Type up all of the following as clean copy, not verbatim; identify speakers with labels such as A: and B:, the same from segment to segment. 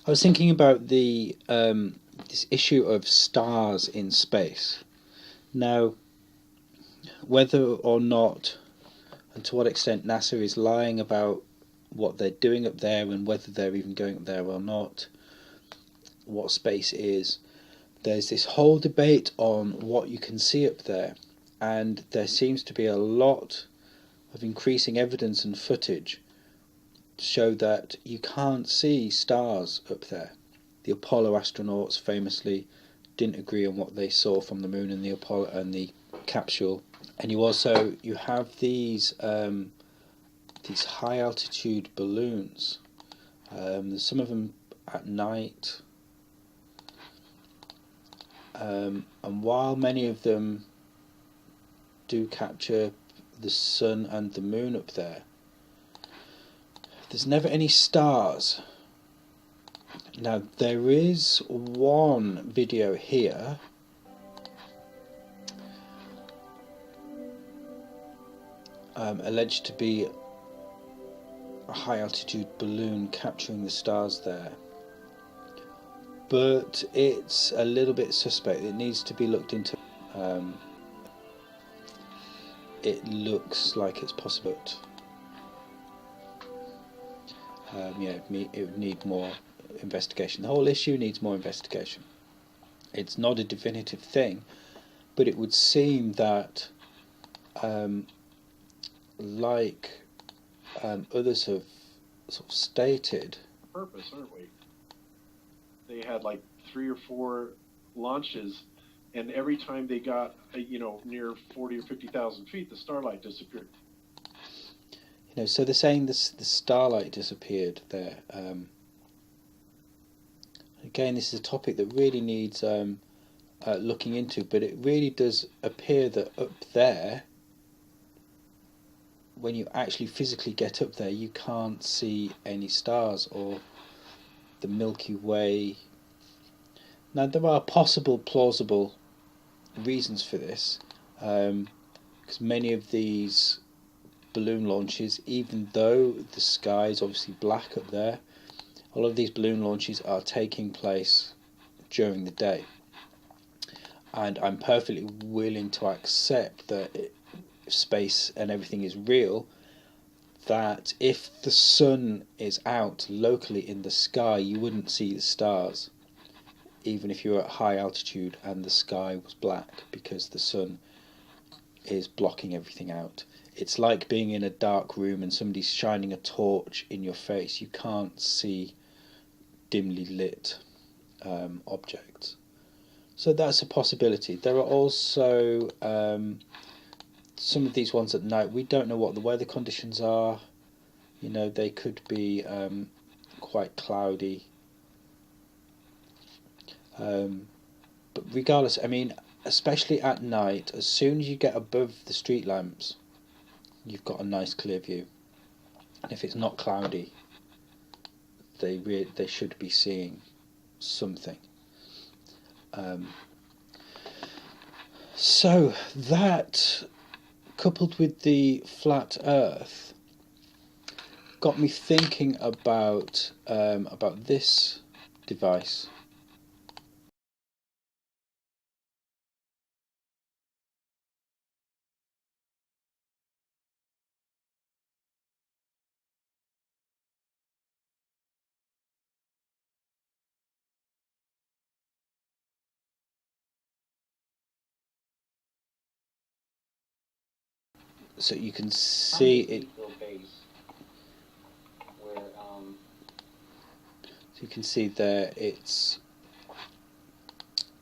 A: I was thinking about the this issue of stars in space. Now, whether or not and to what extent NASA is lying about what they're doing up there and whether they're even going up there or not, what space is. There's this whole debate on what you can see up there, and there seems to be a lot of increasing evidence and footage to show that you can't see stars up there. The Apollo astronauts famously didn't agree on what they saw from the moon and the Apollo and the capsule. And you have these high altitude balloons. There's some of them at night, and while many of them do capture the sun and the moon up there, there's never any stars. Now there is one video here alleged to be a high altitude balloon capturing the stars there, but it's a little bit suspect. It needs to be looked into. It looks like it's possible. It would need more investigation. The whole issue needs more investigation. It's not a definitive thing, but it would seem that, like others have sort of stated,
B: purpose, aren't we? They had like 3 or 4 launches, and every time they got near 40 or 50,000 feet, the starlight disappeared.
A: So they're saying the starlight disappeared there. Again, this is a topic that really needs looking into, but it really does appear that up there, when you actually physically get up there, you can't see any stars or the Milky Way. Now, there are possible plausible reasons for this, because many of these balloon launches, even though the sky is obviously black up there, a lot of these balloon launches are taking place during the day, and I'm perfectly willing to accept that space and everything is real, that if the sun is out locally in the sky, you wouldn't see the stars, even if you were at high altitude and the sky was black, because the sun is blocking everything out. It's like being in a dark room and somebody's shining a torch in your face. You can't see dimly lit objects. So that's a possibility. There are also some of these ones at night. We don't know what the weather conditions are. They could be quite cloudy. But regardless, especially at night, as soon as you get above the street lamps, you've got a nice clear view. And if it's not cloudy, they should be seeing something. So that, coupled with the flat Earth, got me thinking about this device. So you can see it. So you can see there, it's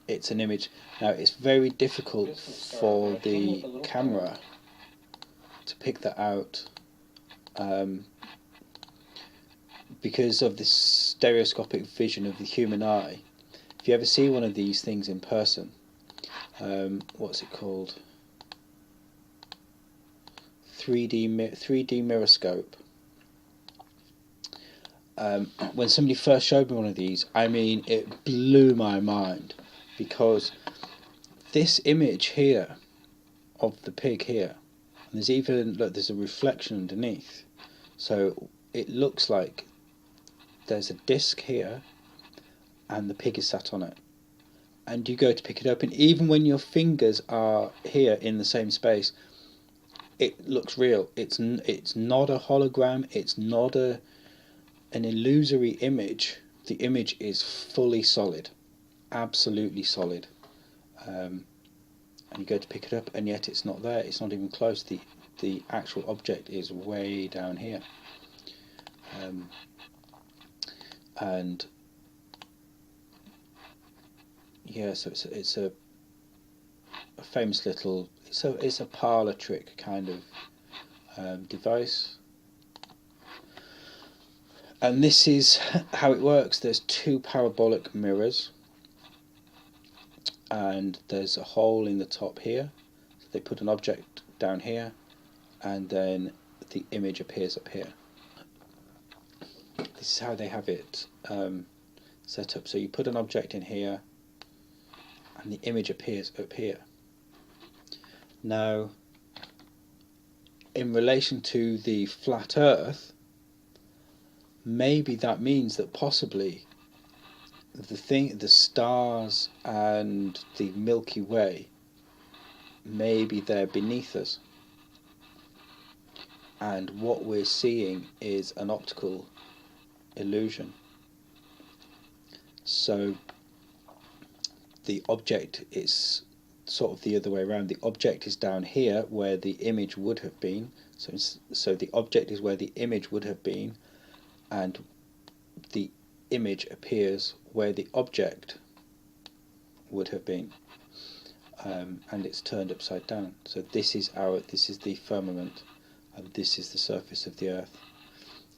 A: an image. Now it's very difficult for the camera to pick that out, because of the stereoscopic vision of the human eye. If you ever see one of these things in person, what's it called? 3D Mirascope. When somebody first showed me one of these, it blew my mind, because this image here of the pig here, and there's a reflection underneath, so it looks like there's a disc here and the pig is sat on it. And you go to pick it up, and even when your fingers are here in the same space, it looks real. It's not a hologram. It's not an illusory image. The image is fully solid, absolutely solid. And you go to pick it up, and yet it's not there. It's not even close. The actual object is way down here. And yeah, so it's a famous little. It's a parlor trick kind of device. And this is how it works. There's two parabolic mirrors, and there's a hole in the top here. So they put an object down here, and then the image appears up here. This is how they have it set up. So you put an object in here, and the image appears up here. Now, in relation to the flat Earth, maybe that means that possibly the stars and the Milky Way, maybe they're beneath us, and what we're seeing is an optical illusion. So the object is sort of the other way around. The object is down here where the image would have been. So the object is where the image would have been, and the image appears where the object would have been, and it's turned upside down. So this is the firmament, and this is the surface of the Earth,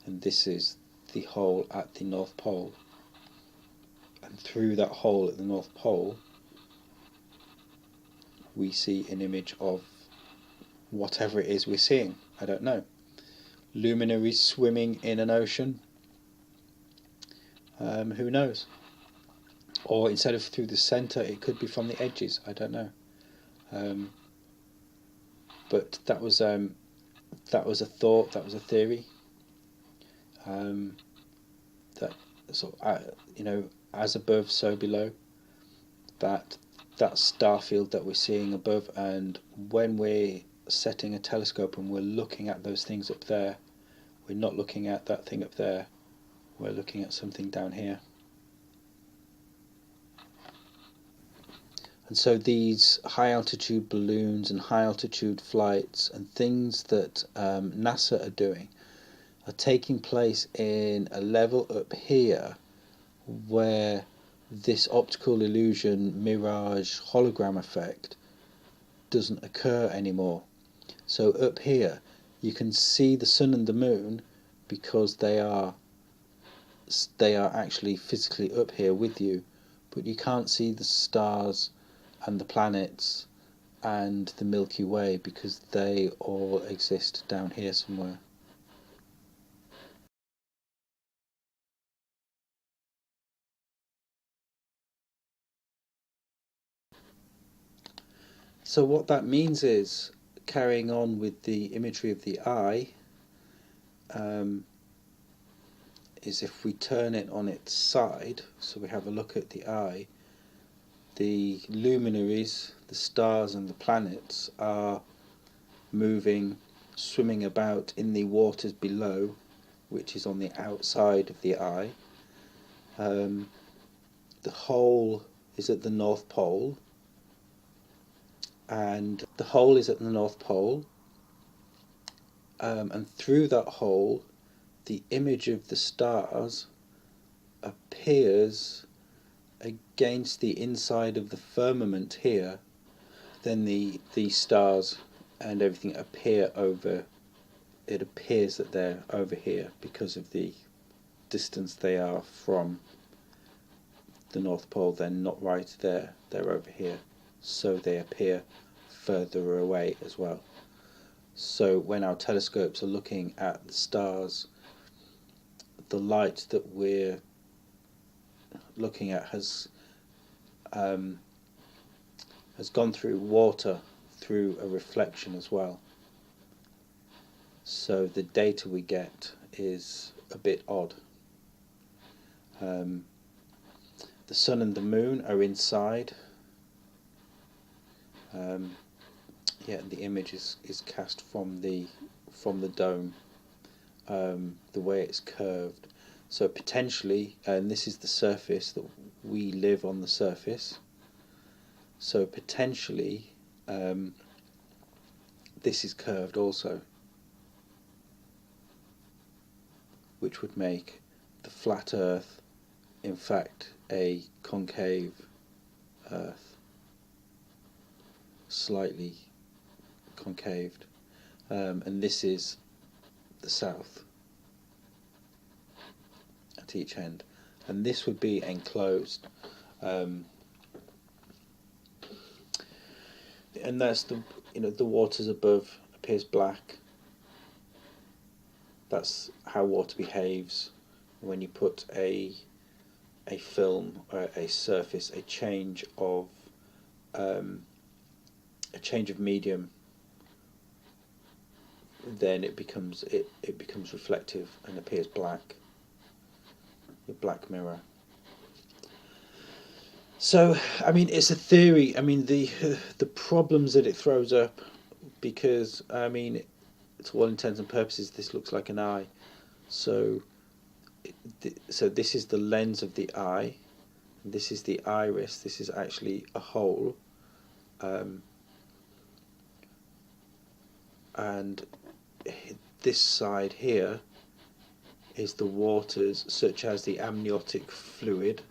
A: and this is the hole at the North Pole. And through that hole at the North Pole, we see an image of whatever it is we're seeing. I don't know. Luminaries swimming in an ocean. Who knows? Or instead of through the centre, it could be from the edges. I don't know. But that was a thought. That was a theory. That sort of, as above, so below. That star field that we're seeing above, and when we're setting a telescope and we're looking at those things up there, we're not looking at that thing up there. We're looking at something down here. And so these high altitude balloons and high altitude flights and things that NASA are doing are taking place in a level up here where this optical illusion, mirage, hologram effect doesn't occur anymore. So up here you can see the sun and the moon because they are actually physically up here with you, but you can't see the stars and the planets and the Milky Way because they all exist down here somewhere. So what that means is, carrying on with the imagery of the eye, is if we turn it on its side, so we have a look at the eye, the luminaries, the stars and the planets are moving, swimming about in the waters below, which is on the outside of the eye. The hole is at the North Pole, and the hole is at the North Pole, and through that hole the image of the stars appears against the inside of the firmament here. Then the stars and everything appear over, it appears that they're over here because of the distance they are from the North Pole. They're not right there, they're over here, so they appear further away as well. So when our telescopes are looking at the stars, the light that we're looking at has gone through water, through a reflection as well. So the data we get is a bit odd. The the sun and the moon are inside. Yeah, the image is cast from the dome, the way it's curved. So potentially, and this is the surface that we live on the surface. So potentially, this is curved also, which would make the flat Earth, in fact, a concave Earth, slightly concaved, and this is the south at each end, and this would be enclosed, and that's the the waters above appears black. That's how water behaves when you put a film or a surface, a change of medium, then it becomes reflective and appears black, a black mirror. So, I mean, it's a theory. I mean, the problems that it throws up, because I mean, to all intents and purposes, this looks like an eye. So, this is the lens of the eye. This is the iris. This is actually a hole, and this side here is the waters, such as the amniotic fluid,